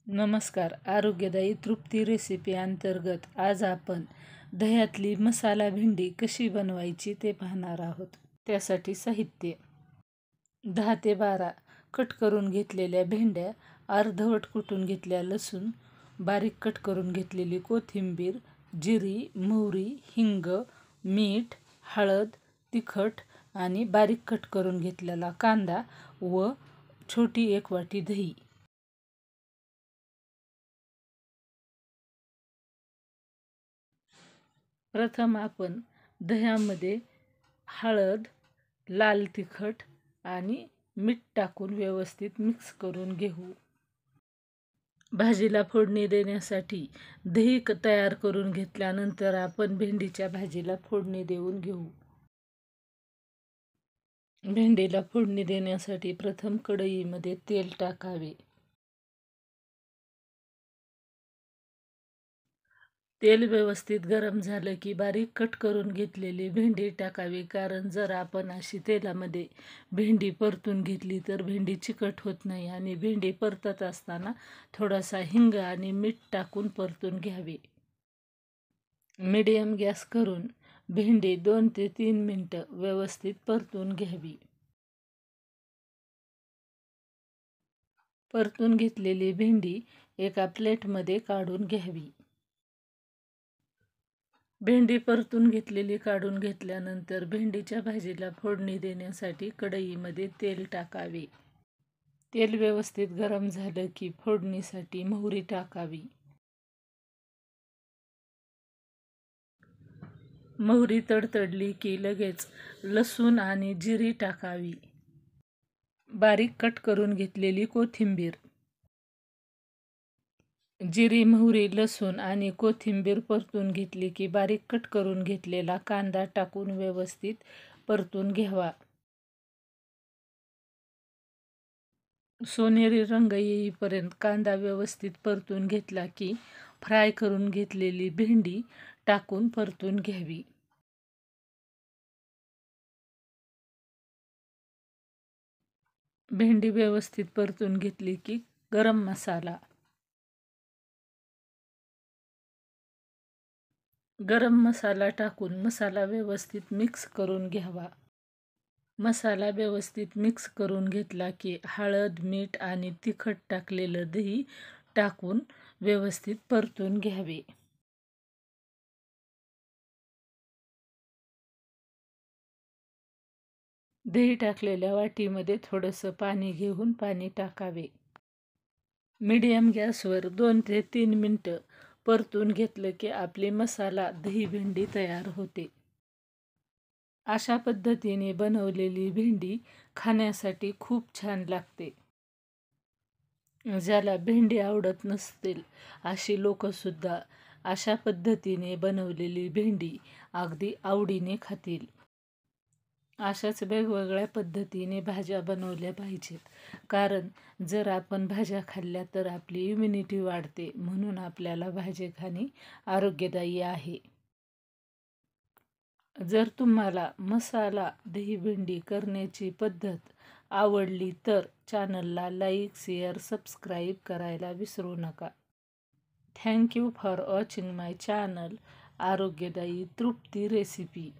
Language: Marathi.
नमस्कार. आरोग्यदायी तृप्ती रेसिपी अंतर्गत आज आपण दह्यातली मसाला भेंडी कशी बनवायची ते पाहणार आहोत. त्यासाठी साहित्य: 10 ते 12 कट करून घेतलेल्या भेंड्या, अर्धवट कुटून घेतल्या लसूण, बारीक कट करून घेतलेली कोथिंबीर, जिरी, मोहरी, हिंग, मीठ, हळद, तिखट आणि बारीक कट करून घेतलेला कांदा व छोटी 1 वाटी दही. प्रथम आपण दह्यामध्ये हळद, लाल तिखट आणि मीठ टाकून व्यवस्थित मिक्स करून घेऊ. भाजीला फोडणी देण्यासाठी दही तयार करून घेतल्यानंतर आपण भेंडीच्या भाजीला फोडणी देऊन घेऊ. भेंडीला फोडणी देण्यासाठी प्रथम कढईमध्ये तेल टाकावे. तेल व्यवस्थित गरम झालं की बारीक कट करून घेतलेली भेंडी टाकावी, कारण जर आपण अशी तेलामध्ये भेंडी परतून घेतली तर भेंडी चिकट होत नाही आणि भेंडी परतत असताना थोडासा हिंग आणि मीठ टाकून परतून घ्यावे. मीडियम गॅस करून भेंडी 2 ते 3 मिनिटं व्यवस्थित परतून घ्यावी. परतून घेतलेली भेंडी एका प्लेटमध्ये काढून घ्यावी. भेंडी परतून घेतलेली काढून घेतल्यानंतर भेंडीच्या भाजीला फोडणी देण्यासाठी कढईमध्ये तेल टाकावे. तेल व्यवस्थित गरम झालं की फोडणीसाठी मोहरी टाकावी. मोहरी तडतडली की लगेच लसूण आणि जिरी टाकावी. बारीक कट करून घेतलेली कोथिंबीर. जिरी, मोहरी, लसूण आणि कोथिंबीर परतून घेतली की बारीक कट करून घेतलेला कांदा टाकून व्यवस्थित परतून घ्यावा. सोनेरी रंग येईपर्यंत कांदा व्यवस्थित परतून घेतला की फ्राय करून घेतलेली भेंडी टाकून परतून घ्यावी. भेंडी व्यवस्थित परतून घेतली की गरम मसाला टाकून मसाला व्यवस्थित मिक्स करून घ्यावा. मसाला व्यवस्थित मिक्स करून घेतला की हळद, मीठ आणि तिखट टाकलेलं दही टाकून व्यवस्थित परतून घ्यावे. दही टाकलेल्या वाटीमध्ये थोडंसं पाणी घेऊन पाणी टाकावे. मीडियम गॅसवर 2 ते 3 मिनिटं परतून घेतलं की आपली मसाला दही भेंडी तयार होते. अशा पद्धतीने बनवलेली भेंडी खाण्यासाठी खूप छान लागते. ज्याला भेंडी आवडत नसतील अशी लोकंसुद्धा अशा पद्धतीने बनवलेली भेंडी अगदी आवडीने खातील. अशाच वेगवेगळ्या पद्धतीने भाज्या बनवल्या पाहिजेत, कारण जर आपण भाज्या खाल्ल्या तर आपली इम्युनिटी वाढते, म्हणून आपल्याला भाजी खाणे आरोग्यदायी आहे. जर तुम्हाला मसाला दही भेंडी करण्याची पद्धत आवडली तर चॅनलला लाईक, शेअर, सबस्क्राईब करायला विसरू नका. Thank you for watching my channel आरोग्यदायी तृप्ती रेसिपी.